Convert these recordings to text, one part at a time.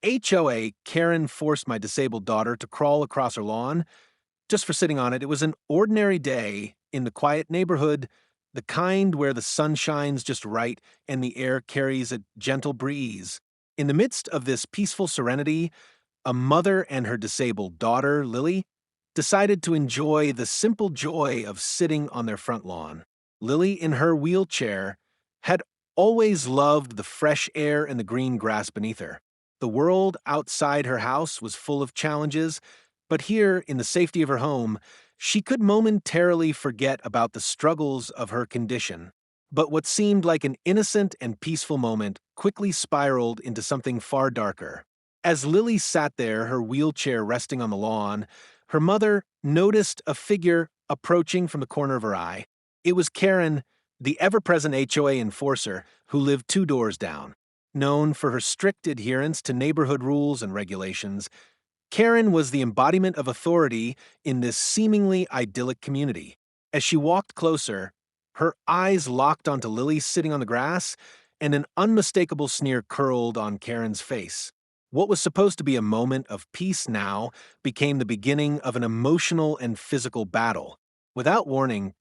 HOA, Karen forced my disabled daughter to crawl across her lawn just for sitting on it. It was an ordinary day in the quiet neighborhood, the kind where the sun shines just right and the air carries a gentle breeze. In the midst of this peaceful serenity, a mother and her disabled daughter, Lily, decided to enjoy the simple joy of sitting on their front lawn. Lily, in her wheelchair, had always loved the fresh air and the green grass beneath her. The world outside her house was full of challenges, but here, in the safety of her home, she could momentarily forget about the struggles of her condition. But what seemed like an innocent and peaceful moment quickly spiraled into something far darker. As Lily sat there, her wheelchair resting on the lawn, her mother noticed a figure approaching from the corner of her eye. It was Karen, the ever-present HOA enforcer who lived 2 doors down. Known for her strict adherence to neighborhood rules and regulations, Karen was the embodiment of authority in this seemingly idyllic community. As she walked closer, her eyes locked onto Lily sitting on the grass, and an unmistakable sneer curled on Karen's face. What was supposed to be a moment of peace now became the beginning of an emotional and physical battle. Without warning,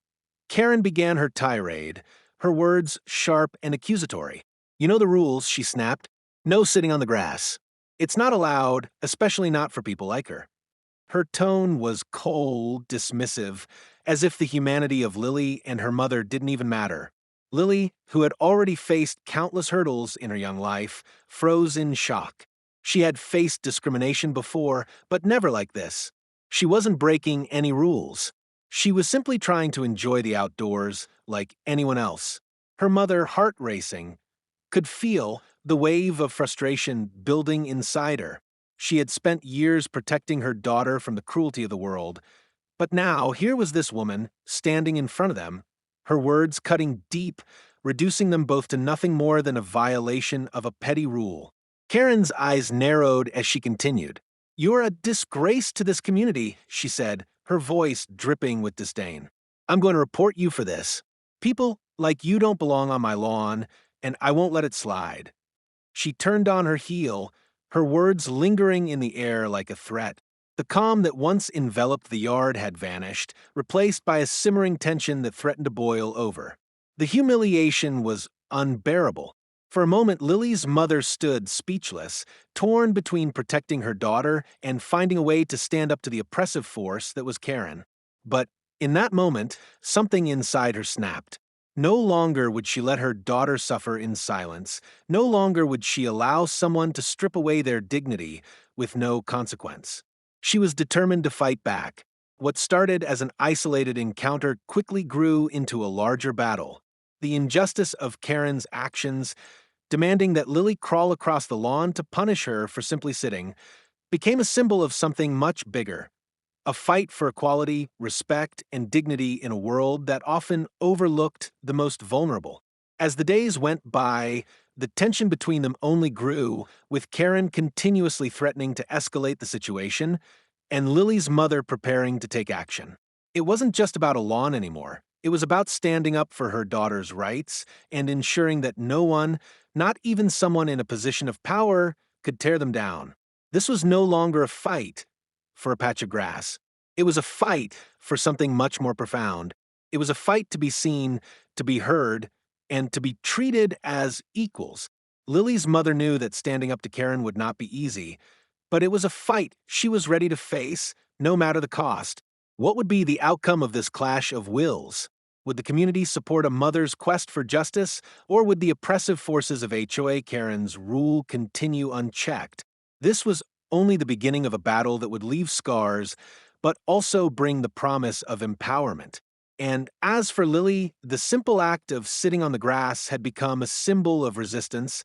Karen began her tirade, her words sharp and accusatory. "You know the rules," she snapped. "No sitting on the grass. It's not allowed, especially not for people like her." Her tone was cold, dismissive, as if the humanity of Lily and her mother didn't even matter. Lily, who had already faced countless hurdles in her young life, froze in shock. She had faced discrimination before, but never like this. She wasn't breaking any rules. She was simply trying to enjoy the outdoors like anyone else. Her mother, heart racing, could feel the wave of frustration building inside her. She had spent years protecting her daughter from the cruelty of the world, but now here was this woman standing in front of them, her words cutting deep, reducing them both to nothing more than a violation of a petty rule. Karen's eyes narrowed as she continued. "You're a disgrace to this community," she said, her voice dripping with disdain. "I'm going to report you for this. People like you don't belong on my lawn, and I won't let it slide." She turned on her heel, her words lingering in the air like a threat. The calm that once enveloped the yard had vanished, replaced by a simmering tension that threatened to boil over. The humiliation was unbearable. For a moment, Lily's mother stood speechless, torn between protecting her daughter and finding a way to stand up to the oppressive force that was Karen. But in that moment, something inside her snapped. No longer would she let her daughter suffer in silence. No longer would she allow someone to strip away their dignity with no consequence. She was determined to fight back. What started as an isolated encounter quickly grew into a larger battle. The injustice of Karen's actions, demanding that Lily crawl across the lawn to punish her for simply sitting, became a symbol of something much bigger. A fight for equality, respect, and dignity in a world that often overlooked the most vulnerable. As the days went by, the tension between them only grew, with Karen continuously threatening to escalate the situation, and Lily's mother preparing to take action. It wasn't just about a lawn anymore. It was about standing up for her daughter's rights and ensuring that no one, not even someone in a position of power, could tear them down. This was no longer a fight for a patch of grass. It was a fight for something much more profound. It was a fight to be seen, to be heard, and to be treated as equals. Lily's mother knew that standing up to Karen would not be easy, but it was a fight she was ready to face, no matter the cost. What would be the outcome of this clash of wills? Would the community support a mother's quest for justice, or would the oppressive forces of HOA Karen's rule continue unchecked? This was only the beginning of a battle that would leave scars, but also bring the promise of empowerment. And as for Lily, the simple act of sitting on the grass had become a symbol of resistance,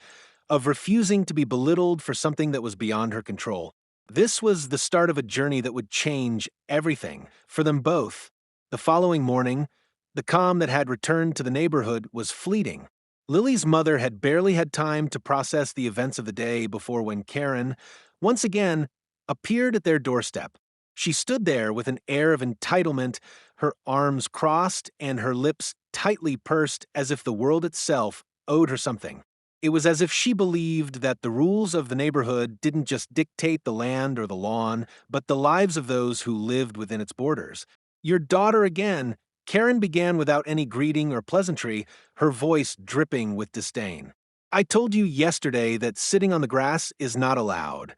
of refusing to be belittled for something that was beyond her control. This was the start of a journey that would change everything for them both. The following morning, the calm that had returned to the neighborhood was fleeting. Lily's mother had barely had time to process the events of the day before when Karen, once again, appeared at their doorstep. She stood there with an air of entitlement, her arms crossed and her lips tightly pursed as if the world itself owed her something. It was as if she believed that the rules of the neighborhood didn't just dictate the land or the lawn, but the lives of those who lived within its borders. Your daughter again. Karen began without any greeting or pleasantry, her voice dripping with disdain. I told you yesterday that sitting on the grass is not allowed.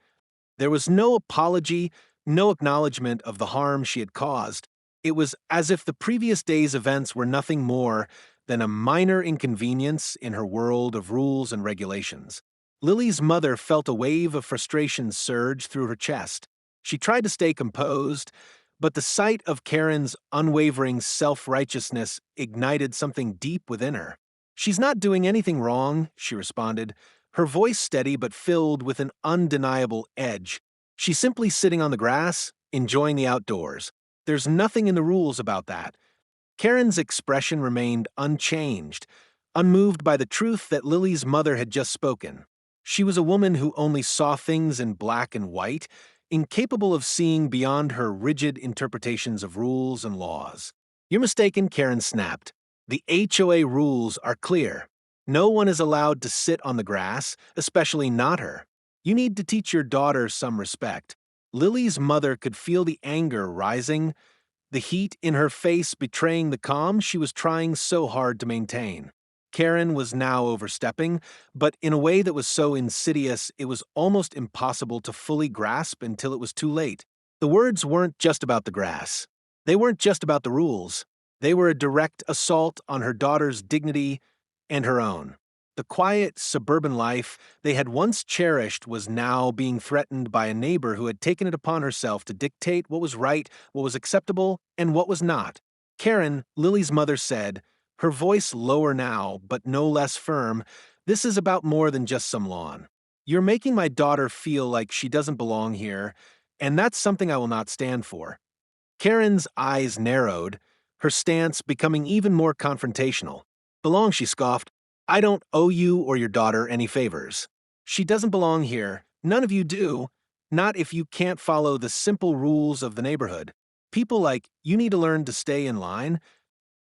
There was no apology, no acknowledgement of the harm she had caused. It was as if the previous day's events were nothing more than a minor inconvenience in her world of rules and regulations. Lily's mother felt a wave of frustration surge through her chest. She tried to stay composed, but the sight of Karen's unwavering self-righteousness ignited something deep within her. "She's not doing anything wrong," she responded, her voice steady but filled with an undeniable edge. "She's simply sitting on the grass, enjoying the outdoors. There's nothing in the rules about that." Karen's expression remained unchanged, unmoved by the truth that Lily's mother had just spoken. She was a woman who only saw things in black and white, incapable of seeing beyond her rigid interpretations of rules and laws. "You're mistaken," Karen snapped. "The HOA rules are clear. No one is allowed to sit on the grass, especially not her. You need to teach your daughter some respect." Lily's mother could feel the anger rising, the heat in her face betraying the calm she was trying so hard to maintain. Karen was now overstepping, but in a way that was so insidious it was almost impossible to fully grasp until it was too late. The words weren't just about the grass. They weren't just about the rules. They were a direct assault on her daughter's dignity and her own. The quiet, suburban life they had once cherished was now being threatened by a neighbor who had taken it upon herself to dictate what was right, what was acceptable, and what was not. "Karen," Lily's mother said, her voice lower now, but no less firm, "this is about more than just some lawn. You're making my daughter feel like she doesn't belong here, and that's something I will not stand for." Karen's eyes narrowed, her stance becoming even more confrontational. "Belong," she scoffed. "I don't owe you or your daughter any favors. She doesn't belong here. None of you do. Not if you can't follow the simple rules of the neighborhood. People like you need to learn to stay in line."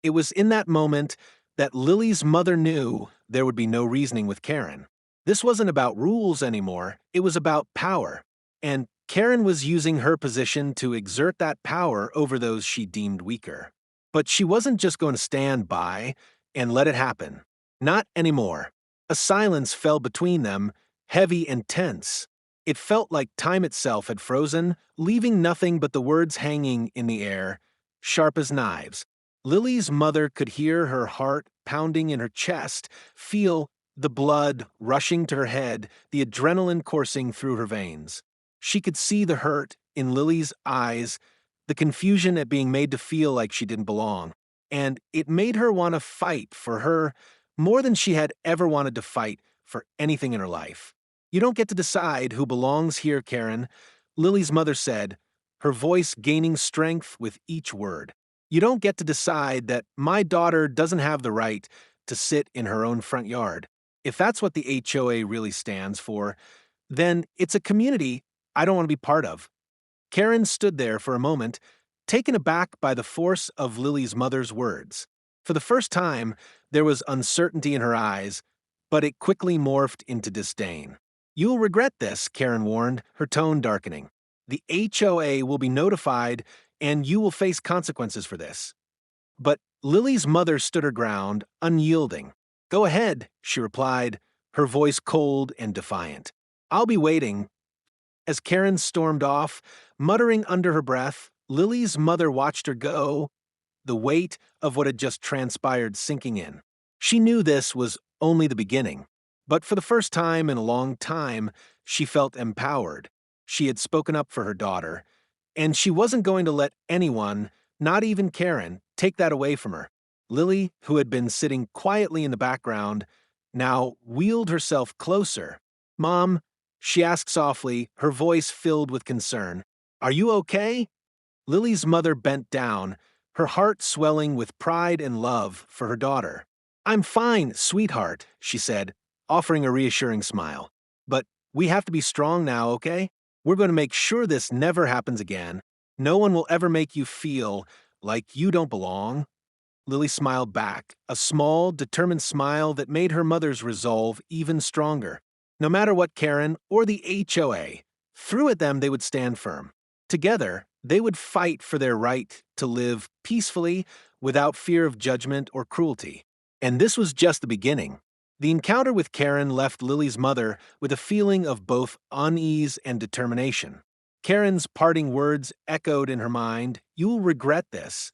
It was in that moment that Lily's mother knew there would be no reasoning with Karen. This wasn't about rules anymore, it was about power. And Karen was using her position to exert that power over those she deemed weaker. But she wasn't just going to stand by and let it happen. Not anymore. A silence fell between them, heavy and tense. It felt like time itself had frozen, leaving nothing but the words hanging in the air, sharp as knives. Lily's mother could hear her heart pounding in her chest, feel the blood rushing to her head, the adrenaline coursing through her veins. She could see the hurt in Lily's eyes, the confusion at being made to feel like she didn't belong. And it made her want to fight for her more than she had ever wanted to fight for anything in her life. "You don't get to decide who belongs here, Karen," Lily's mother said, her voice gaining strength with each word. "You don't get to decide that my daughter doesn't have the right to sit in her own front yard. If that's what the HOA really stands for, then it's a community I don't want to be part of." Karen stood there for a moment, taken aback by the force of Lily's mother's words. For the first time, there was uncertainty in her eyes, but it quickly morphed into disdain. "You'll regret this," Karen warned, her tone darkening. "The HOA will be notified, and you will face consequences for this." But Lily's mother stood her ground, unyielding. "Go ahead," she replied, her voice cold and defiant. "I'll be waiting." As Karen stormed off, muttering under her breath, Lily's mother watched her go, the weight of what had just transpired sinking in. She knew this was only the beginning, but for the first time in a long time, she felt empowered. She had spoken up for her daughter, and she wasn't going to let anyone, not even Karen, take that away from her. Lily, who had been sitting quietly in the background, now wheeled herself closer. "Mom," she asked softly, her voice filled with concern, "are you okay?" Lily's mother bent down, her heart swelling with pride and love for her daughter. "I'm fine, sweetheart," she said, offering a reassuring smile. "But we have to be strong now, okay? We're going to make sure this never happens again. No one will ever make you feel like you don't belong." Lily smiled back, a small, determined smile that made her mother's resolve even stronger. No matter what Karen or the HOA threw at them, they would stand firm. Together, they would fight for their right to live peacefully without fear of judgment or cruelty. And this was just the beginning. The encounter with Karen left Lily's mother with a feeling of both unease and determination. Karen's parting words echoed in her mind, "You'll regret this."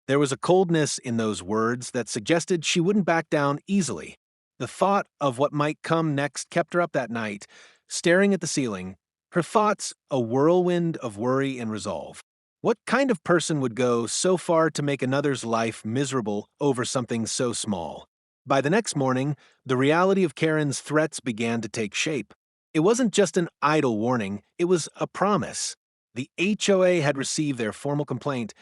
There was a coldness in those words that suggested she wouldn't back down easily. The thought of what might come next kept her up that night, staring at the ceiling, her thoughts a whirlwind of worry and resolve. What kind of person would go so far to make another's life miserable over something so small? By the next morning, the reality of Karen's threats began to take shape. It wasn't just an idle warning, it was a promise. The HOA had received their formal complaint,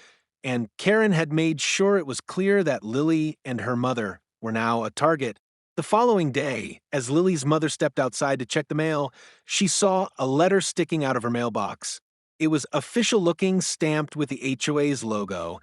and Karen had made sure it was clear that Lily and her mother were now a target. The following day, as Lily's mother stepped outside to check the mail, she saw a letter sticking out of her mailbox. It was official-looking, stamped with the HOA's logo,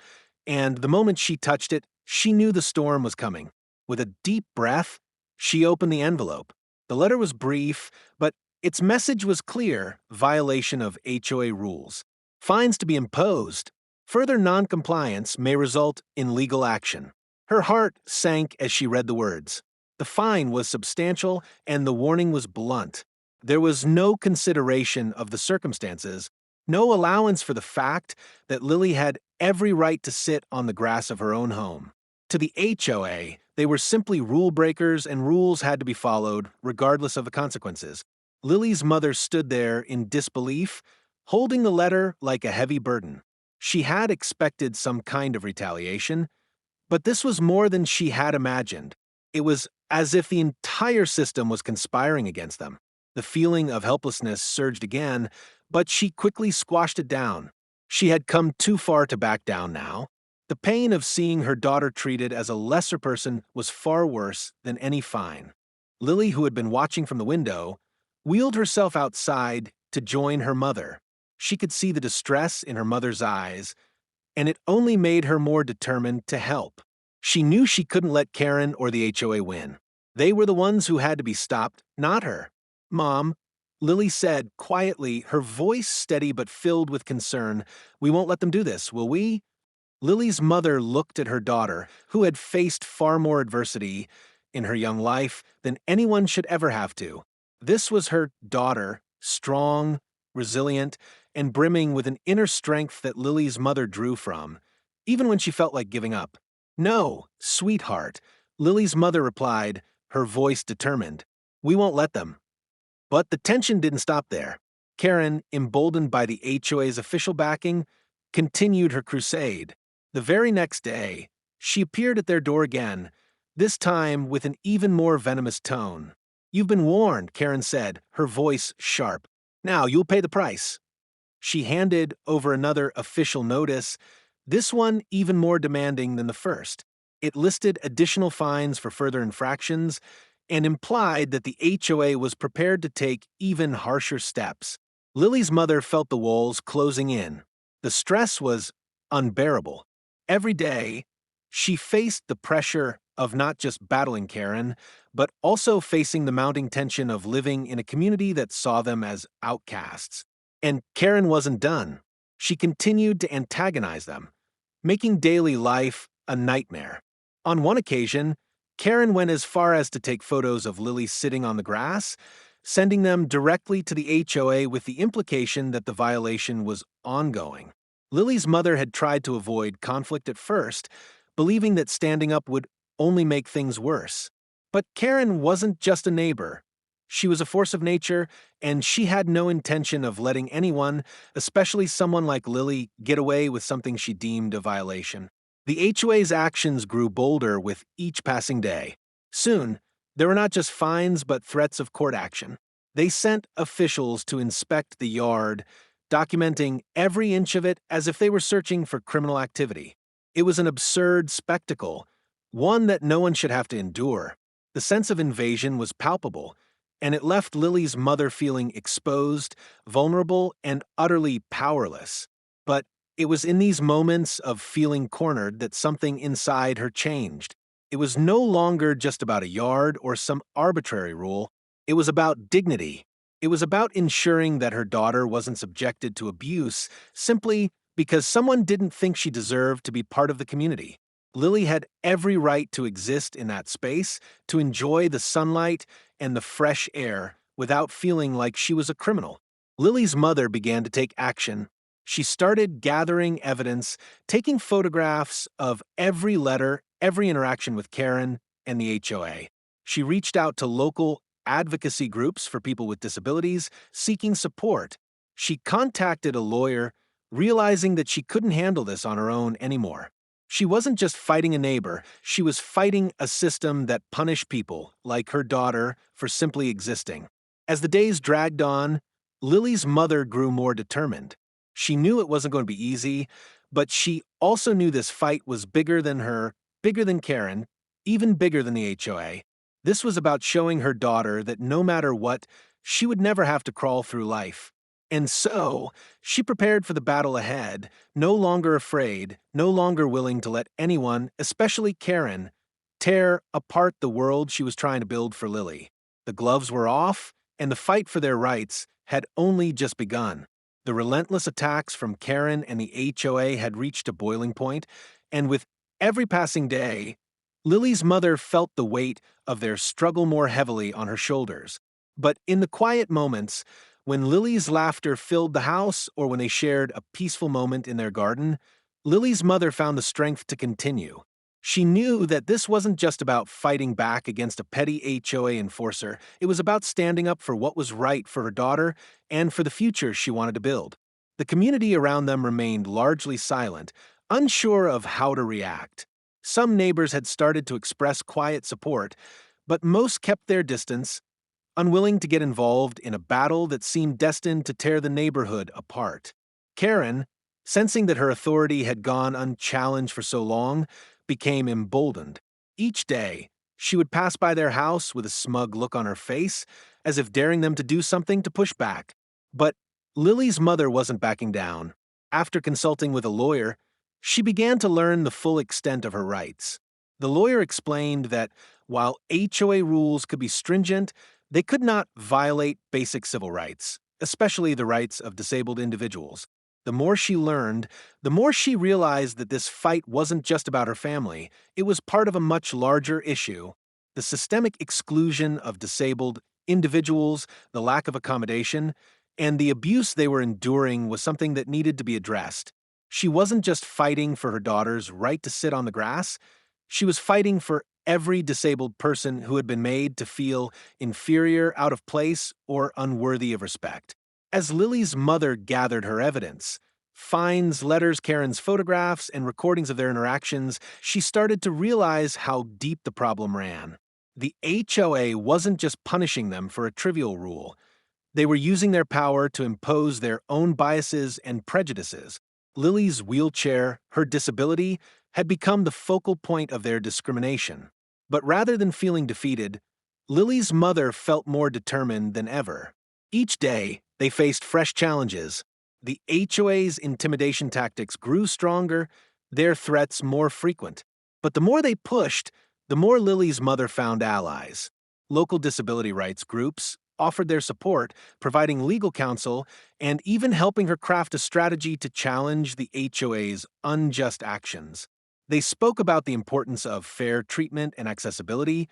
and the moment she touched it, she knew the storm was coming. With a deep breath, she opened the envelope. The letter was brief, but its message was clear: violation of HOA rules. Fines to be imposed. Further noncompliance may result in legal action. Her heart sank as she read the words. The fine was substantial and the warning was blunt. There was no consideration of the circumstances, no allowance for the fact that Lily had every right to sit on the grass of her own home. To the HOA, they were simply rule breakers and rules had to be followed, regardless of the consequences. Lily's mother stood there in disbelief, holding the letter like a heavy burden. She had expected some kind of retaliation, but this was more than she had imagined. It was as if the entire system was conspiring against them. The feeling of helplessness surged again, but she quickly squashed it down. She had come too far to back down now. The pain of seeing her daughter treated as a lesser person was far worse than any fine. Lily, who had been watching from the window, wheeled herself outside to join her mother. She could see the distress in her mother's eyes, and it only made her more determined to help. She knew she couldn't let Karen or the HOA win. They were the ones who had to be stopped, not her. "Mom," Lily said quietly, her voice steady but filled with concern, "we won't let them do this, will we?" Lily's mother looked at her daughter, who had faced far more adversity in her young life than anyone should ever have to. This was her daughter, strong, resilient, and brimming with an inner strength that Lily's mother drew from, even when she felt like giving up. "No, sweetheart," Lily's mother replied, her voice determined. "We won't let them." But the tension didn't stop there. Karen, emboldened by the HOA's official backing, continued her crusade. The very next day, she appeared at their door again, this time with an even more venomous tone. "You've been warned," Karen said, her voice sharp. "Now you'll pay the price." She handed over another official notice, this one even more demanding than the first. It listed additional fines for further infractions and implied that the HOA was prepared to take even harsher steps. Lily's mother felt the walls closing in. The stress was unbearable. Every day, she faced the pressure of not just battling Karen, but also facing the mounting tension of living in a community that saw them as outcasts. And Karen wasn't done. She continued to antagonize them, making daily life a nightmare. On one occasion, Karen went as far as to take photos of Lily sitting on the grass, sending them directly to the HOA with the implication that the violation was ongoing. Lily's mother had tried to avoid conflict at first, believing that standing up would only make things worse. But Karen wasn't just a neighbor. She was a force of nature, and she had no intention of letting anyone, especially someone like Lily, get away with something she deemed a violation. The HOA's actions grew bolder with each passing day. Soon, there were not just fines but threats of court action. They sent officials to inspect the yard, documenting every inch of it as if they were searching for criminal activity. It was an absurd spectacle, one that no one should have to endure. The sense of invasion was palpable, and it left Lily's mother feeling exposed, vulnerable, and utterly powerless. But It was in these moments of feeling cornered that something inside her changed. It was no longer just about a yard or some arbitrary rule. It was about dignity. It was about ensuring that her daughter wasn't subjected to abuse simply because someone didn't think she deserved to be part of the community. Lily had every right to exist in that space, to enjoy the sunlight and the fresh air without feeling like she was a criminal. Lily's mother began to take action. She started gathering evidence, taking photographs of every letter, every interaction with Karen and the HOA. She reached out to local advocacy groups for people with disabilities, seeking support. She contacted a lawyer, realizing that she couldn't handle this on her own anymore. She wasn't just fighting a neighbor, she was fighting a system that punished people, like her daughter, for simply existing. As the days dragged on, Lily's mother grew more determined. She knew it wasn't going to be easy, but she also knew this fight was bigger than her, bigger than Karen, even bigger than the HOA. This was about showing her daughter that no matter what, she would never have to crawl through life. And so, she prepared for the battle ahead, no longer afraid, no longer willing to let anyone, especially Karen, tear apart the world she was trying to build for Lily. The gloves were off, and the fight for their rights had only just begun. The relentless attacks from Karen and the HOA had reached a boiling point, and with every passing day, Lily's mother felt the weight of their struggle more heavily on her shoulders. But in the quiet moments, when Lily's laughter filled the house or when they shared a peaceful moment in their garden, Lily's mother found the strength to continue. She knew that this wasn't just about fighting back against a petty HOA enforcer, it was about standing up for what was right for her daughter and for the future she wanted to build. The community around them remained largely silent, unsure of how to react. Some neighbors had started to express quiet support, but most kept their distance, unwilling to get involved in a battle that seemed destined to tear the neighborhood apart. Karen, sensing that her authority had gone unchallenged for so long, became emboldened. Each day, she would pass by their house with a smug look on her face, as if daring them to do something to push back. But Lily's mother wasn't backing down. After consulting with a lawyer, she began to learn the full extent of her rights. The lawyer explained that while HOA rules could be stringent, they could not violate basic civil rights, especially the rights of disabled individuals. The more she learned, the more she realized that this fight wasn't just about her family, it was part of a much larger issue. The systemic exclusion of disabled individuals, the lack of accommodation, and the abuse they were enduring was something that needed to be addressed. She wasn't just fighting for her daughter's right to sit on the grass, she was fighting for every disabled person who had been made to feel inferior, out of place, or unworthy of respect. As Lily's mother gathered her evidence, fines, letters, Karen's photographs, and recordings of their interactions, she started to realize how deep the problem ran. The HOA wasn't just punishing them for a trivial rule. They were using their power to impose their own biases and prejudices. Lily's wheelchair, her disability, had become the focal point of their discrimination. But rather than feeling defeated, Lily's mother felt more determined than ever. Each day, they faced fresh challenges. The HOA's intimidation tactics grew stronger, their threats more frequent. But the more they pushed, the more Lily's mother found allies. Local disability rights groups offered their support, providing legal counsel, and even helping her craft a strategy to challenge the HOA's unjust actions. They spoke about the importance of fair treatment and accessibility,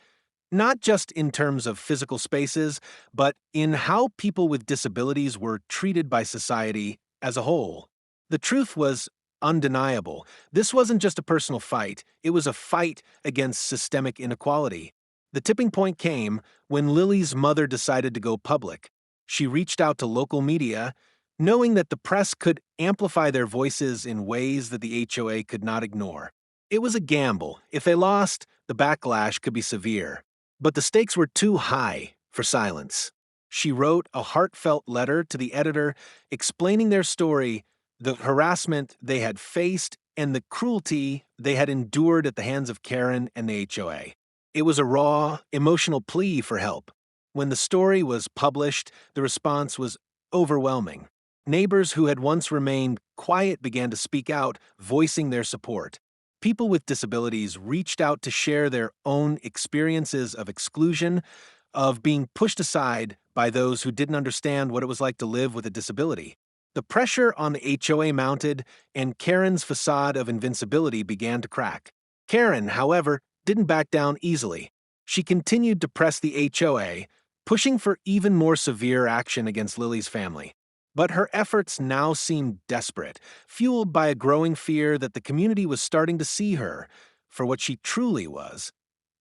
not just in terms of physical spaces, but in how people with disabilities were treated by society as a whole. The truth was undeniable. This wasn't just a personal fight, it was a fight against systemic inequality. The tipping point came when Lily's mother decided to go public. She reached out to local media, knowing that the press could amplify their voices in ways that the HOA could not ignore. It was a gamble. If they lost, the backlash could be severe. But the stakes were too high for silence. She wrote a heartfelt letter to the editor explaining their story, the harassment they had faced, and the cruelty they had endured at the hands of Karen and the HOA. It was a raw, emotional plea for help. When the story was published, the response was overwhelming. Neighbors who had once remained quiet began to speak out, voicing their support. People with disabilities reached out to share their own experiences of exclusion, of being pushed aside by those who didn't understand what it was like to live with a disability. The pressure on the HOA mounted, and Karen's facade of invincibility began to crack. Karen, however, didn't back down easily. She continued to press the HOA, pushing for even more severe action against Lily's family. But her efforts now seemed desperate, fueled by a growing fear that the community was starting to see her for what she truly was: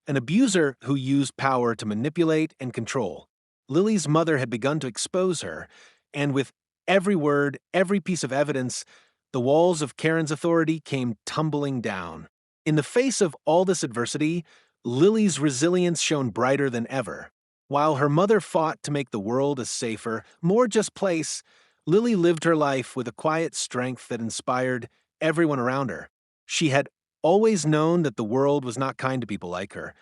an abuser who used power to manipulate and control. Lily's mother had begun to expose her, and with every word, every piece of evidence, the walls of Karen's authority came tumbling down. In the face of all this adversity, Lily's resilience shone brighter than ever. While her mother fought to make the world a safer, more just place, Lily lived her life with a quiet strength that inspired everyone around her. She had always known that the world was not kind to people like her,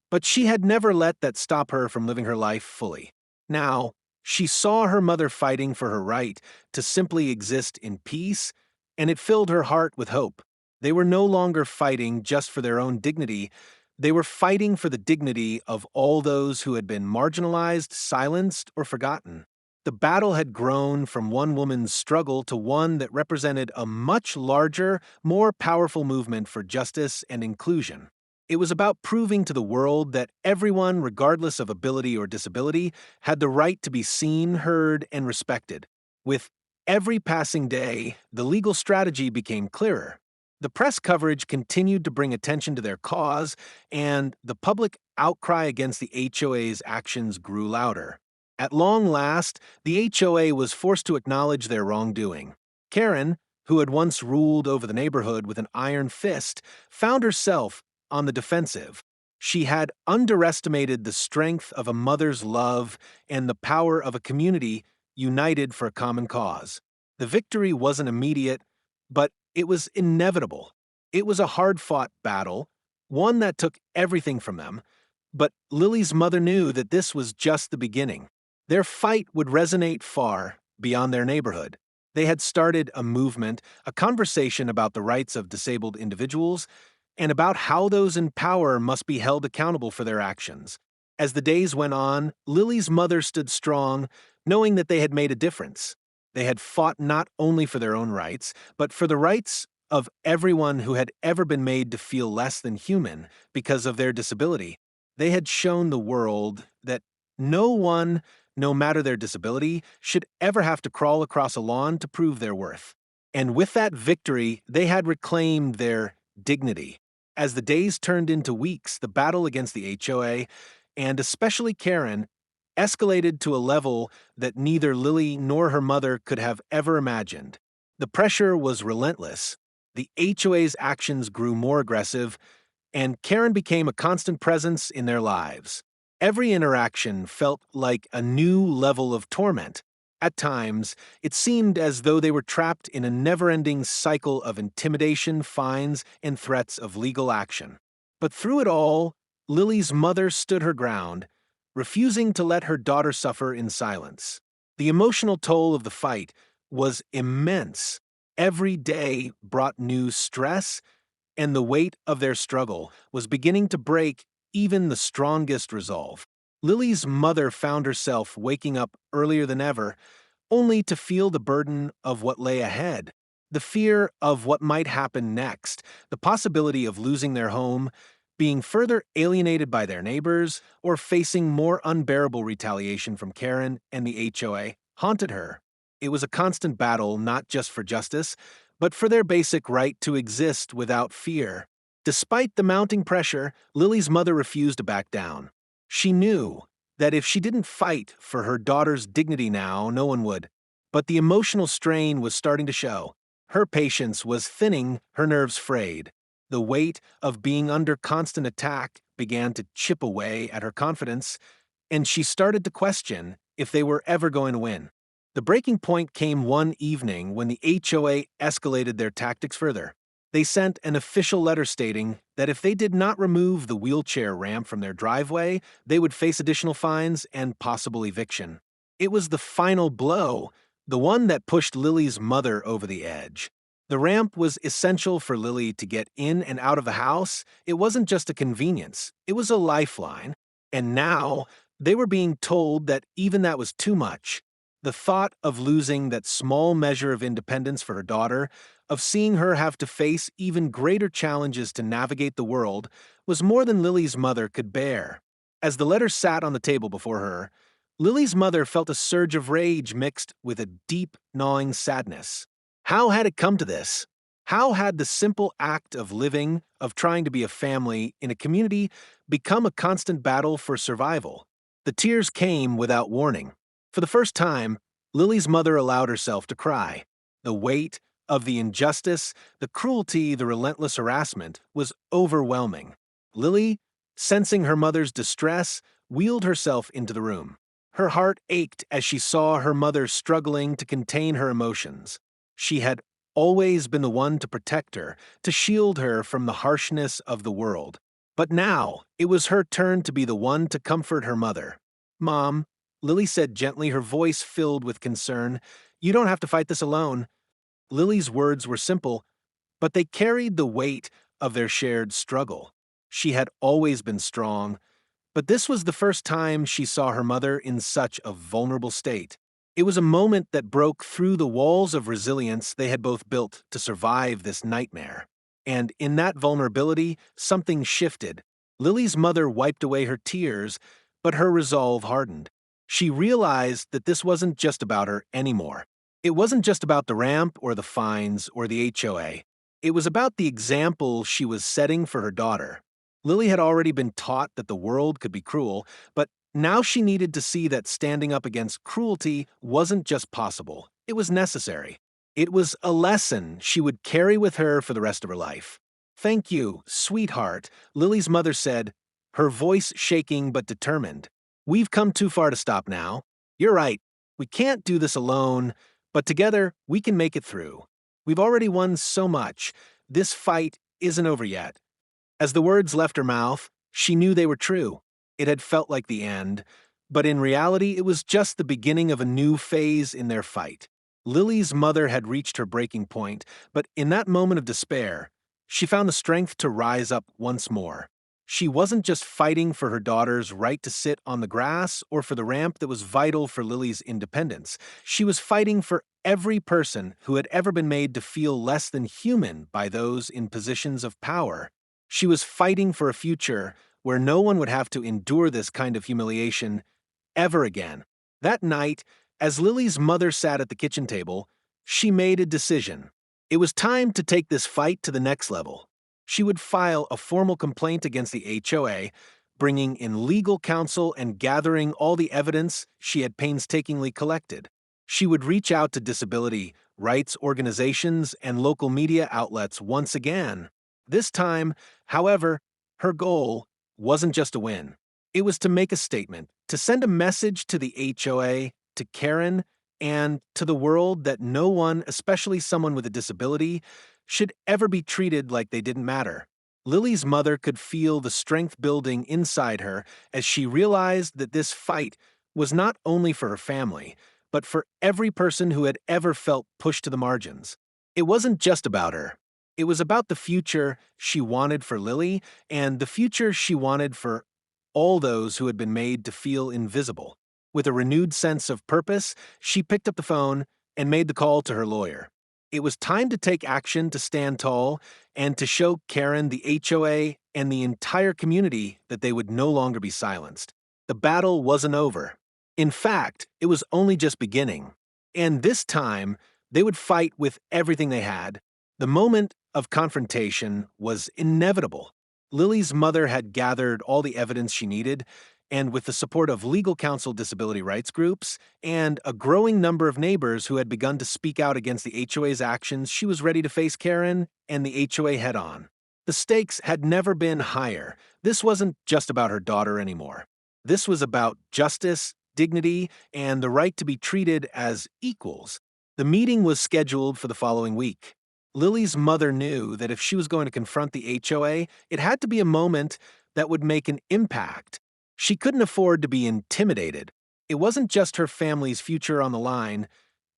but she had never let that stop her from living her life fully. Now, she saw her mother fighting for her right to simply exist in peace, and it filled her heart with hope. They were no longer fighting just for their own dignity. They were fighting for the dignity of all those who had been marginalized, silenced, or forgotten. The battle had grown from one woman's struggle to one that represented a much larger, more powerful movement for justice and inclusion. It was about proving to the world that everyone, regardless of ability or disability, had the right to be seen, heard, and respected. With every passing day, the legal strategy became clearer. The press coverage continued to bring attention to their cause, and the public outcry against the HOA's actions grew louder. At long last, the HOA was forced to acknowledge their wrongdoing. Karen, who had once ruled over the neighborhood with an iron fist, found herself on the defensive. She had underestimated the strength of a mother's love and the power of a community united for a common cause. The victory wasn't immediate, but it was inevitable. It was a hard-fought battle, one that took everything from them, but Lily's mother knew that this was just the beginning. Their fight would resonate far beyond their neighborhood. They had started a movement, a conversation about the rights of disabled individuals, and about how those in power must be held accountable for their actions. As the days went on, Lily's mother stood strong, knowing that they had made a difference. They had fought not only for their own rights, but for the rights of everyone who had ever been made to feel less than human because of their disability. They had shown the world that no one, no matter their disability, should ever have to crawl across a lawn to prove their worth. And with that victory, they had reclaimed their dignity. As the days turned into weeks, the battle against the HOA, and especially Karen, escalated to a level that neither Lily nor her mother could have ever imagined. The pressure was relentless. The HOA's actions grew more aggressive, and Karen became a constant presence in their lives. Every interaction felt like a new level of torment. At times, it seemed as though they were trapped in a never-ending cycle of intimidation, fines, and threats of legal action. But through it all, Lily's mother stood her ground, refusing to let her daughter suffer in silence. The emotional toll of the fight was immense. Every day brought new stress, and the weight of their struggle was beginning to break even the strongest resolve. Lily's mother found herself waking up earlier than ever, only to feel the burden of what lay ahead. The fear of what might happen next, the possibility of losing their home, being further alienated by their neighbors, or facing more unbearable retaliation from Karen and the HOA, haunted her. It was a constant battle not just for justice, but for their basic right to exist without fear. Despite the mounting pressure, Lily's mother refused to back down. She knew that if she didn't fight for her daughter's dignity now, no one would. But the emotional strain was starting to show. Her patience was thinning, her nerves frayed. The weight of being under constant attack began to chip away at her confidence, and she started to question if they were ever going to win. The breaking point came one evening when the HOA escalated their tactics further. They sent an official letter stating that if they did not remove the wheelchair ramp from their driveway, they would face additional fines and possible eviction. It was the final blow, the one that pushed Lily's mother over the edge. The ramp was essential for Lily to get in and out of the house. It wasn't just a convenience, it was a lifeline. And now they were being told that even that was too much. The thought of losing that small measure of independence for her daughter, of seeing her have to face even greater challenges to navigate the world, was more than Lily's mother could bear. As the letter sat on the table before her, Lily's mother felt a surge of rage mixed with a deep, gnawing sadness. How had it come to this? How had the simple act of living, of trying to be a family in a community, become a constant battle for survival? The tears came without warning. For the first time, Lily's mother allowed herself to cry. The weight of the injustice, the cruelty, the relentless harassment was overwhelming. Lily, sensing her mother's distress, wheeled herself into the room. Her heart ached as she saw her mother struggling to contain her emotions. She had always been the one to protect her, to shield her from the harshness of the world. But now, it was her turn to be the one to comfort her mother. "Mom," Lily said gently, her voice filled with concern, "you don't have to fight this alone." Lily's words were simple, but they carried the weight of their shared struggle. She had always been strong, but this was the first time she saw her mother in such a vulnerable state. It was a moment that broke through the walls of resilience they had both built to survive this nightmare. And in that vulnerability, something shifted. Lily's mother wiped away her tears, but her resolve hardened. She realized that this wasn't just about her anymore. It wasn't just about the ramp or the fines or the HOA. It was about the example she was setting for her daughter. Lily had already been taught that the world could be cruel, but now she needed to see that standing up against cruelty wasn't just possible, it was necessary. It was a lesson she would carry with her for the rest of her life. "Thank you, sweetheart," Lily's mother said, her voice shaking but determined. "We've come too far to stop now. You're right, we can't do this alone, but together we can make it through. We've already won so much. This fight isn't over yet." As the words left her mouth, she knew they were true. It had felt like the end, but in reality it was just the beginning of a new phase in their fight. Lily's mother had reached her breaking point, but in that moment of despair, she found the strength to rise up once more. She wasn't just fighting for her daughter's right to sit on the grass or for the ramp that was vital for Lily's independence. She was fighting for every person who had ever been made to feel less than human by those in positions of power. She was fighting for a future where no one would have to endure this kind of humiliation ever again. That night, as Lily's mother sat at the kitchen table, she made a decision. It was time to take this fight to the next level. She would file a formal complaint against the HOA, bringing in legal counsel and gathering all the evidence she had painstakingly collected. She would reach out to disability rights organizations and local media outlets once again. This time, however, her goal wasn't just a win. It was to make a statement, to send a message to the HOA, to Karen, and to the world that no one, especially someone with a disability, should ever be treated like they didn't matter. Lily's mother could feel the strength building inside her as she realized that this fight was not only for her family, but for every person who had ever felt pushed to the margins. It wasn't just about her. It was about the future she wanted for Lily and the future she wanted for all those who had been made to feel invisible. With a renewed sense of purpose, she picked up the phone and made the call to her lawyer. It was time to take action, to stand tall, and to show Karen, the HOA, and the entire community that they would no longer be silenced. The battle wasn't over. In fact, it was only just beginning. And this time, they would fight with everything they had. The moment of confrontation was inevitable. Lily's mother had gathered all the evidence she needed, and with the support of legal counsel disability rights groups and a growing number of neighbors who had begun to speak out against the HOA's actions, she was ready to face Karen and the HOA head-on. The stakes had never been higher. This wasn't just about her daughter anymore. This was about justice, dignity, and the right to be treated as equals. The meeting was scheduled for the following week. Lily's mother knew that if she was going to confront the HOA, it had to be a moment that would make an impact. She couldn't afford to be intimidated. It wasn't just her family's future on the line.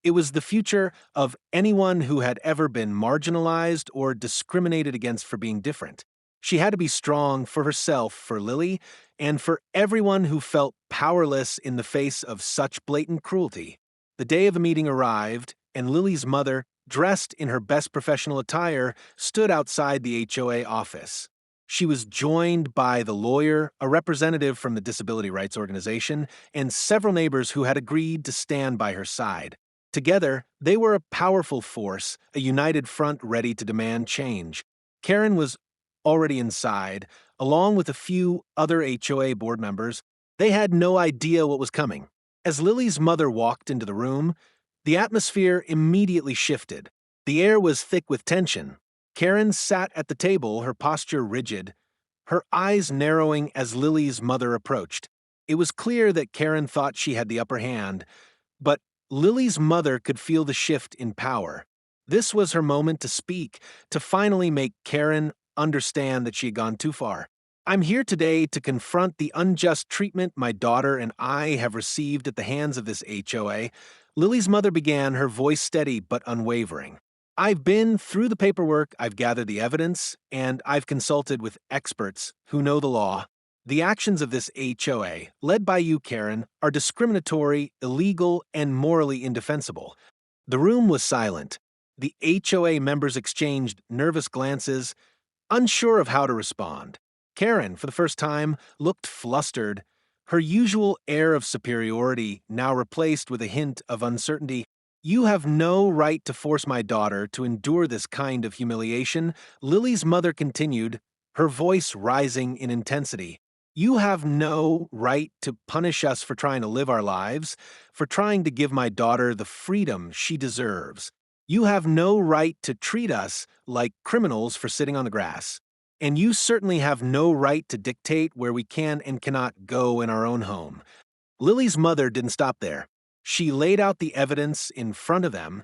It was the future of anyone who had ever been marginalized or discriminated against for being different. She had to be strong for herself, for Lily, and for everyone who felt powerless in the face of such blatant cruelty. The day of the meeting arrived, and Lily's mother, dressed in her best professional attire, stood outside the HOA office. She was joined by the lawyer, a representative from the disability rights organization, and several neighbors who had agreed to stand by her side. Together, they were a powerful force, a united front ready to demand change. Karen was already inside, along with a few other HOA board members. They had no idea what was coming. As Lily's mother walked into the room, the atmosphere immediately shifted. The air was thick with tension. Karen sat at the table, her posture rigid, her eyes narrowing as Lily's mother approached. It was clear that Karen thought she had the upper hand, but Lily's mother could feel the shift in power. This was her moment to speak, to finally make Karen understand that she had gone too far. I'm here today to confront the unjust treatment my daughter and I have received at the hands of this HOA. Lily's mother began, her voice steady but unwavering. I've been through the paperwork, I've gathered the evidence, and I've consulted with experts who know the law. The actions of this HOA, led by you, Karen, are discriminatory, illegal, and morally indefensible. The room was silent. The HOA members exchanged nervous glances, unsure of how to respond. Karen, for the first time, looked flustered, her usual air of superiority now replaced with a hint of uncertainty. You have no right to force my daughter to endure this kind of humiliation, Lily's mother continued, her voice rising in intensity. You have no right to punish us for trying to live our lives, for trying to give my daughter the freedom she deserves. You have no right to treat us like criminals for sitting on the grass. And you certainly have no right to dictate where we can and cannot go in our own home. Lily's mother didn't stop there. She laid out the evidence in front of them,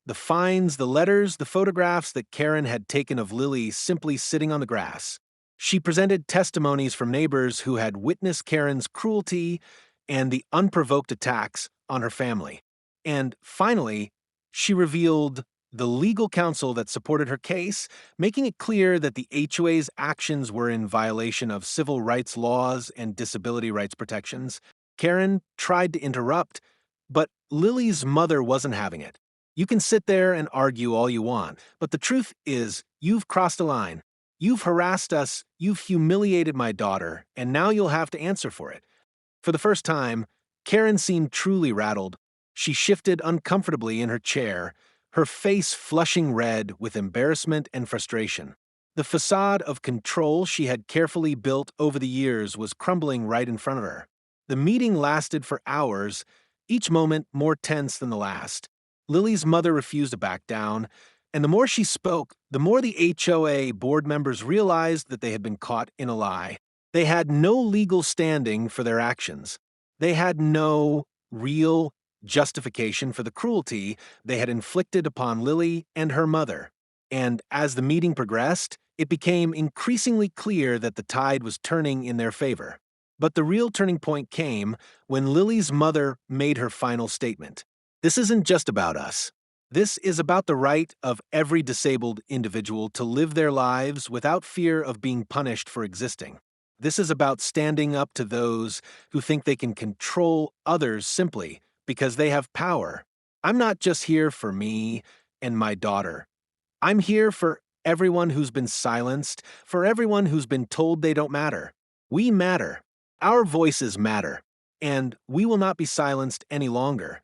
the fines, the letters, the photographs that Karen had taken of Lily simply sitting on the grass. She presented testimonies from neighbors who had witnessed Karen's cruelty and the unprovoked attacks on her family. And finally, she revealed the legal counsel that supported her case, making it clear that the HOA's actions were in violation of civil rights laws and disability rights protections. Karen tried to interrupt, but Lily's mother wasn't having it. You can sit there and argue all you want, but the truth is, you've crossed a line. You've harassed us, you've humiliated my daughter, and now you'll have to answer for it. For the first time, Karen seemed truly rattled. She shifted uncomfortably in her chair, her face flushing red with embarrassment and frustration. The facade of control she had carefully built over the years was crumbling right in front of her. The meeting lasted for hours, each moment more tense than the last. Lily's mother refused to back down, and the more she spoke, the more the HOA board members realized that they had been caught in a lie. They had no legal standing for their actions. They had no real justification for the cruelty they had inflicted upon Lily and her mother. And as the meeting progressed, it became increasingly clear that the tide was turning in their favor. But the real turning point came when Lily's mother made her final statement. This isn't just about us. This is about the right of every disabled individual to live their lives without fear of being punished for existing. This is about standing up to those who think they can control others simply because they have power. I'm not just here for me and my daughter. I'm here for everyone who's been silenced, for everyone who's been told they don't matter. We matter. Our voices matter, and we will not be silenced any longer.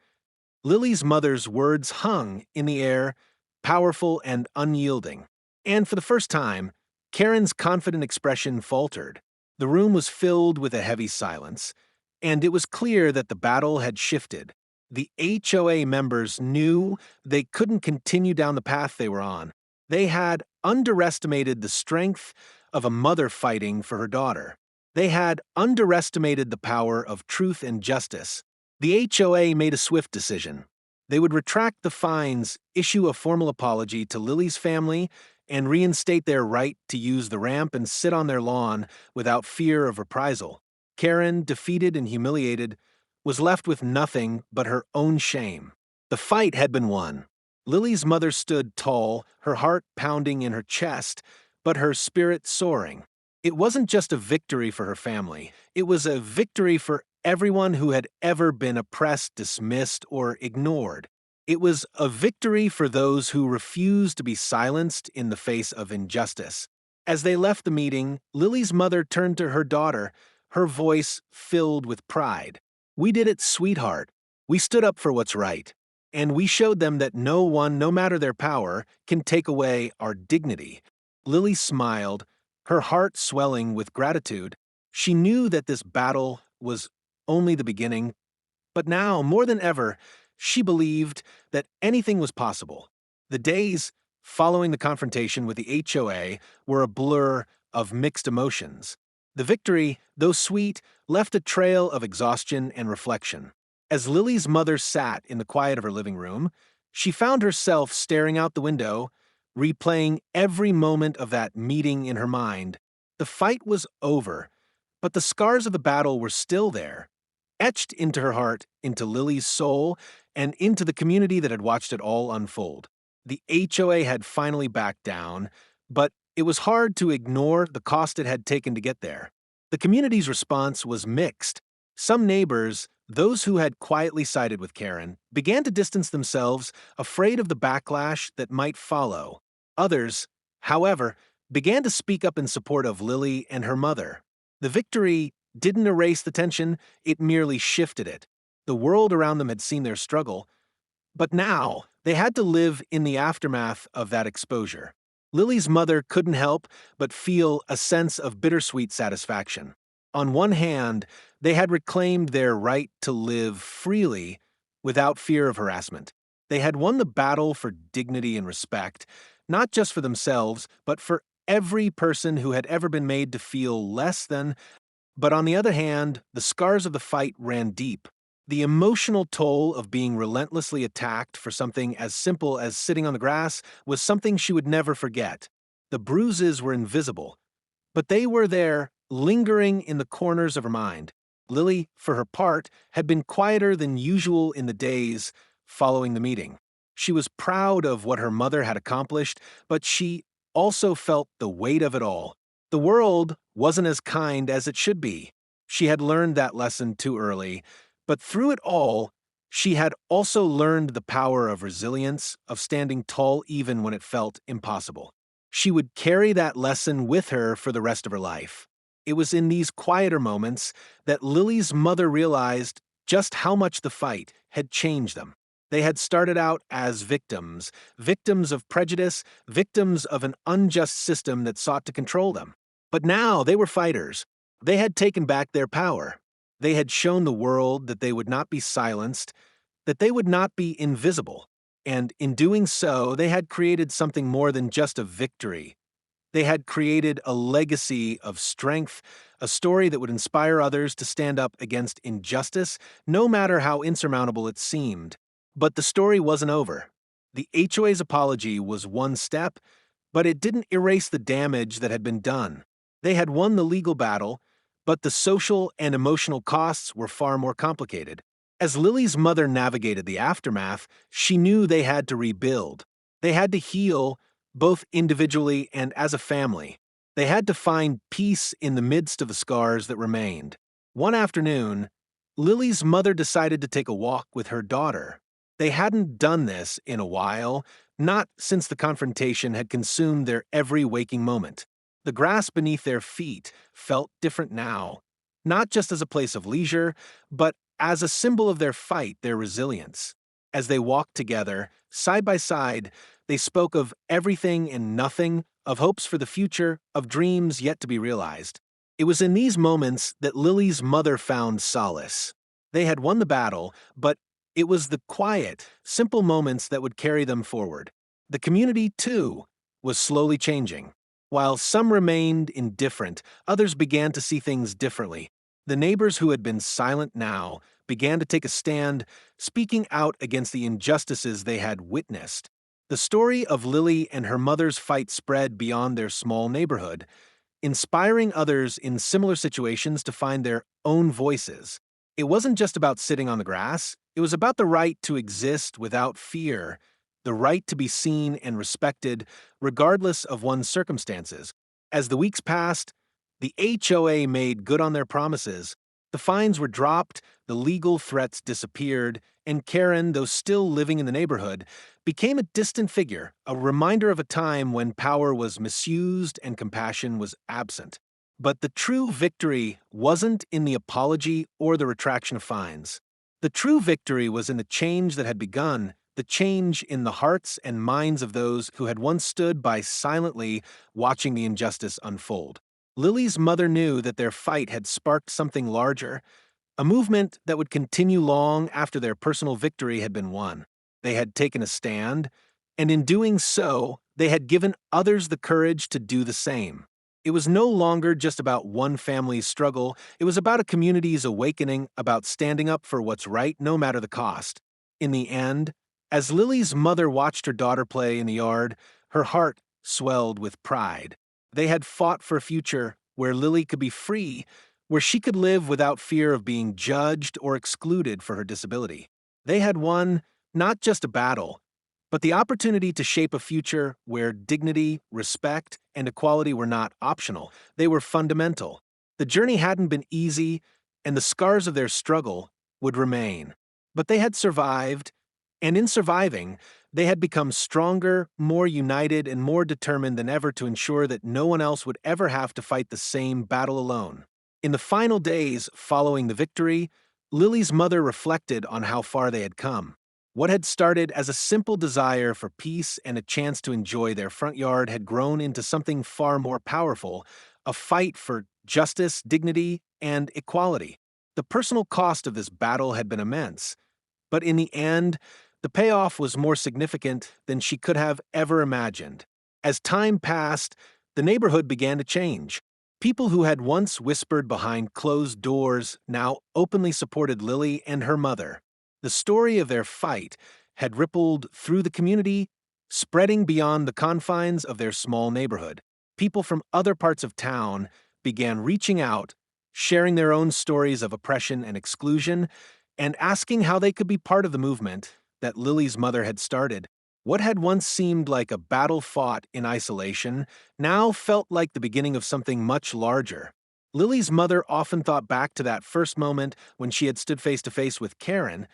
Lily's mother's words hung in the air, powerful and unyielding. And for the first time, Karen's confident expression faltered. The room was filled with a heavy silence, and it was clear that the battle had shifted. The HOA members knew they couldn't continue down the path they were on. They had underestimated the strength of a mother fighting for her daughter. They had underestimated the power of truth and justice. The HOA made a swift decision. They would retract the fines, issue a formal apology to Lily's family, and reinstate their right to use the ramp and sit on their lawn without fear of reprisal. Karen, defeated and humiliated, was left with nothing but her own shame. The fight had been won. Lily's mother stood tall, her heart pounding in her chest, but her spirit soaring. It wasn't just a victory for her family, it was a victory for everyone who had ever been oppressed, dismissed, or ignored. It was a victory for those who refused to be silenced in the face of injustice. As they left the meeting, Lily's mother turned to her daughter, her voice filled with pride. "We did it, sweetheart. We stood up for what's right. And we showed them that no one, no matter their power, can take away our dignity." Lily smiled, her heart swelling with gratitude. She knew that this battle was only the beginning, but now, more than ever, she believed that anything was possible. The days following the confrontation with the HOA were a blur of mixed emotions. The victory, though sweet, left a trail of exhaustion and reflection. As Lily's mother sat in the quiet of her living room, she found herself staring out the window, replaying every moment of that meeting in her mind. The fight was over, but the scars of the battle were still there, etched into her heart, into Lily's soul, and into the community that had watched it all unfold. The HOA had finally backed down, but it was hard to ignore the cost it had taken to get there. The community's response was mixed. Some neighbors, those who had quietly sided with Karen, began to distance themselves, afraid of the backlash that might follow. Others, however, began to speak up in support of Lily and her mother. The victory didn't erase the tension, it merely shifted it. The world around them had seen their struggle, but now they had to live in the aftermath of that exposure. Lily's mother couldn't help but feel a sense of bittersweet satisfaction. On one hand, they had reclaimed their right to live freely without fear of harassment. They had won the battle for dignity and respect, not just for themselves, but for every person who had ever been made to feel less than. But on the other hand, the scars of the fight ran deep. The emotional toll of being relentlessly attacked for something as simple as sitting on the grass was something she would never forget. The bruises were invisible, but they were there, lingering in the corners of her mind. Lily, for her part, had been quieter than usual in the days following the meeting. She was proud of what her mother had accomplished, but she also felt the weight of it all. The world wasn't as kind as it should be. She had learned that lesson too early, but through it all, she had also learned the power of resilience, of standing tall even when it felt impossible. She would carry that lesson with her for the rest of her life. It was in these quieter moments that Lily's mother realized just how much the fight had changed them. They had started out as victims, victims of prejudice, victims of an unjust system that sought to control them. But now they were fighters. They had taken back their power. They had shown the world that they would not be silenced, that they would not be invisible. And in doing so, they had created something more than just a victory. They had created a legacy of strength, a story that would inspire others to stand up against injustice, no matter how insurmountable it seemed. But the story wasn't over. The HOA's apology was one step, but it didn't erase the damage that had been done. They had won the legal battle, but the social and emotional costs were far more complicated. As Lily's mother navigated the aftermath, she knew they had to rebuild. They had to heal, both individually and as a family. They had to find peace in the midst of the scars that remained. One afternoon, Lily's mother decided to take a walk with her daughter. They hadn't done this in a while, not since the confrontation had consumed their every waking moment. The grass beneath their feet felt different now, not just as a place of leisure, but as a symbol of their fight, their resilience. As they walked together, side by side, they spoke of everything and nothing, of hopes for the future, of dreams yet to be realized. It was in these moments that Lily's mother found solace. They had won the battle, but it was the quiet, simple moments that would carry them forward. The community, too, was slowly changing. While some remained indifferent, others began to see things differently. The neighbors who had been silent now began to take a stand, speaking out against the injustices they had witnessed. The story of Lily and her mother's fight spread beyond their small neighborhood, inspiring others in similar situations to find their own voices. It wasn't just about sitting on the grass, It was about the right to exist without fear, the right to be seen and respected, regardless of one's circumstances. As the weeks passed, the HOA made good on their promises. The fines were dropped, the legal threats disappeared, and Karen, though still living in the neighborhood, became a distant figure, a reminder of a time when power was misused and compassion was absent. But the true victory wasn't in the apology or the retraction of fines. The true victory was in the change that had begun, the change in the hearts and minds of those who had once stood by silently watching the injustice unfold. Lily's mother knew that their fight had sparked something larger, a movement that would continue long after their personal victory had been won. They had taken a stand, and in doing so, they had given others the courage to do the same. It was no longer just about one family's struggle, it was about a community's awakening, about standing up for what's right no matter the cost. In the end, as Lily's mother watched her daughter play in the yard, her heart swelled with pride. They had fought for a future where Lily could be free, where she could live without fear of being judged or excluded for her disability. They had won not just a battle, but the opportunity to shape a future where dignity, respect, and equality were not optional. They were fundamental. The journey hadn't been easy, and the scars of their struggle would remain. But they had survived, and in surviving, they had become stronger, more united, and more determined than ever to ensure that no one else would ever have to fight the same battle alone. In the final days following the victory, Lily's mother reflected on how far they had come. What had started as a simple desire for peace and a chance to enjoy their front yard had grown into something far more powerful, a fight for justice, dignity, and equality. The personal cost of this battle had been immense, but in the end, the payoff was more significant than she could have ever imagined. As time passed, the neighborhood began to change. People who had once whispered behind closed doors now openly supported Lily and her mother. The story of their fight had rippled through the community, spreading beyond the confines of their small neighborhood. People from other parts of town began reaching out, sharing their own stories of oppression and exclusion, and asking how they could be part of the movement that Lily's mother had started. What had once seemed like a battle fought in isolation now felt like the beginning of something much larger. Lily's mother often thought back to that first moment when she had stood face to face with Karen,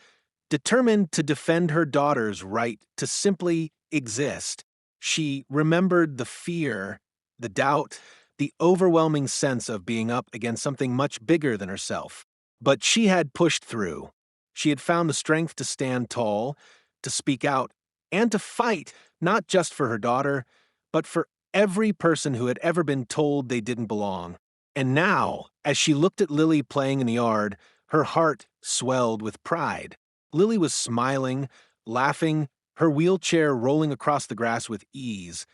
determined to defend her daughter's right to simply exist. She remembered the fear, the doubt, the overwhelming sense of being up against something much bigger than herself. But she had pushed through. She had found the strength to stand tall, to speak out, and to fight, not just for her daughter, but for every person who had ever been told they didn't belong. And now, as she looked at Lily playing in the yard, her heart swelled with pride. Lily was smiling, laughing, her wheelchair rolling across the grass with ease,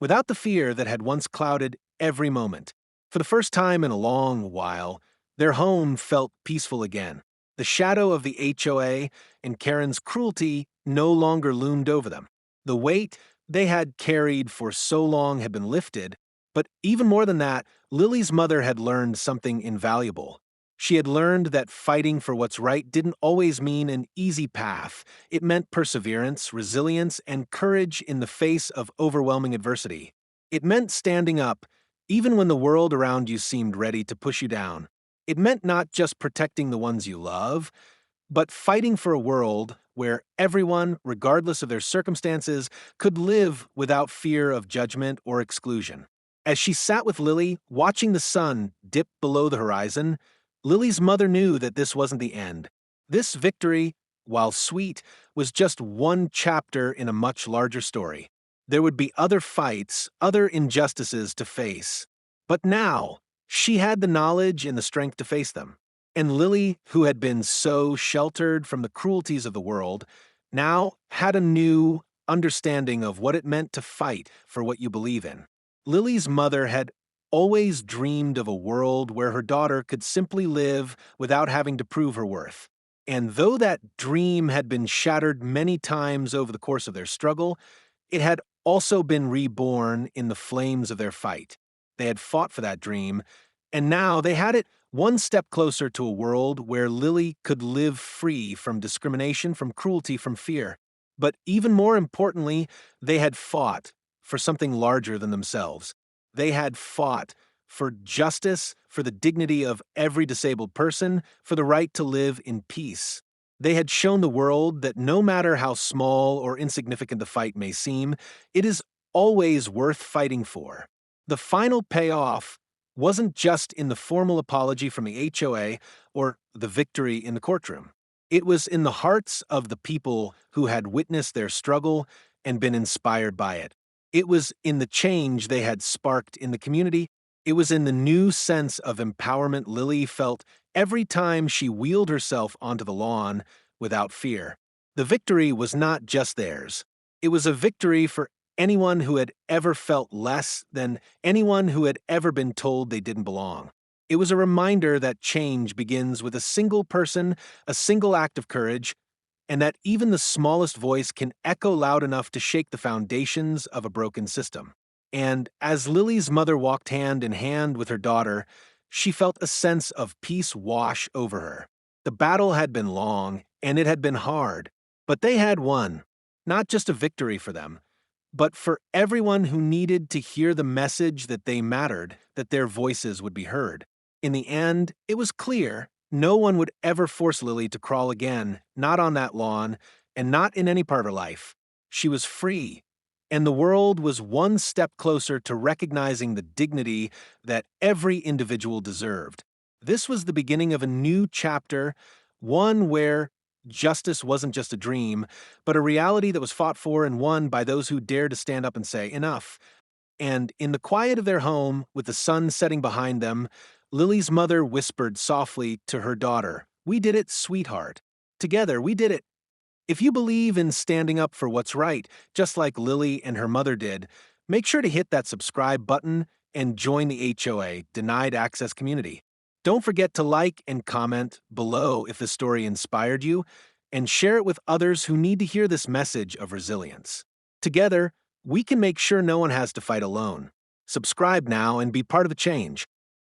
without the fear that had once clouded every moment. For the first time in a long while, their home felt peaceful again. The shadow of the HOA and Karen's cruelty no longer loomed over them. The weight they had carried for so long had been lifted, but even more than that, Lily's mother had learned something invaluable. She had learned that fighting for what's right didn't always mean an easy path. It meant perseverance, resilience, and courage in the face of overwhelming adversity. It meant standing up, even when the world around you seemed ready to push you down. It meant not just protecting the ones you love, but fighting for a world where everyone, regardless of their circumstances, could live without fear of judgment or exclusion. As she sat with Lily, watching the sun dip below the horizon, Lily's mother knew that this wasn't the end. This victory, while sweet, was just one chapter in a much larger story. There would be other fights, other injustices to face. But now, she had the knowledge and the strength to face them. And Lily, who had been so sheltered from the cruelties of the world, now had a new understanding of what it meant to fight for what you believe in. Lily's mother had always dreamed of a world where her daughter could simply live without having to prove her worth. And though that dream had been shattered many times over the course of their struggle, it had also been reborn in the flames of their fight. They had fought for that dream, and now they had it one step closer to a world where Lily could live free from discrimination, from cruelty, from fear. But even more importantly, they had fought for something larger than themselves. They had fought for justice, for the dignity of every disabled person, for the right to live in peace. They had shown the world that no matter how small or insignificant the fight may seem, it is always worth fighting for. The final payoff wasn't just in the formal apology from the HOA or the victory in the courtroom. It was in the hearts of the people who had witnessed their struggle and been inspired by it. It was in the change they had sparked in the community. It was in the new sense of empowerment Lily felt every time she wheeled herself onto the lawn without fear. The victory was not just theirs. It was a victory for anyone who had ever felt less than anyone who had ever been told they didn't belong. It was a reminder that change begins with a single person, a single act of courage, and that even the smallest voice can echo loud enough to shake the foundations of a broken system. And as Lily's mother walked hand in hand with her daughter, she felt a sense of peace wash over her. The battle had been long, and it had been hard, but they had won. Not just a victory for them, but for everyone who needed to hear the message that they mattered, that their voices would be heard. In the end, it was clear no one would ever force Lily to crawl again, not on that lawn, and not in any part of her life. She was free, and the world was one step closer to recognizing the dignity that every individual deserved. This was the beginning of a new chapter, one where justice wasn't just a dream, but a reality that was fought for and won by those who dared to stand up and say, enough. And in the quiet of their home, with the sun setting behind them, Lily's mother whispered softly to her daughter, "We did it, sweetheart. Together, we did it." If you believe in standing up for what's right, just like Lily and her mother did, make sure to hit that subscribe button and join the HOA, Denied Access Community. Don't forget to like and comment below if the story inspired you, and share it with others who need to hear this message of resilience. Together, we can make sure no one has to fight alone. Subscribe now and be part of the change.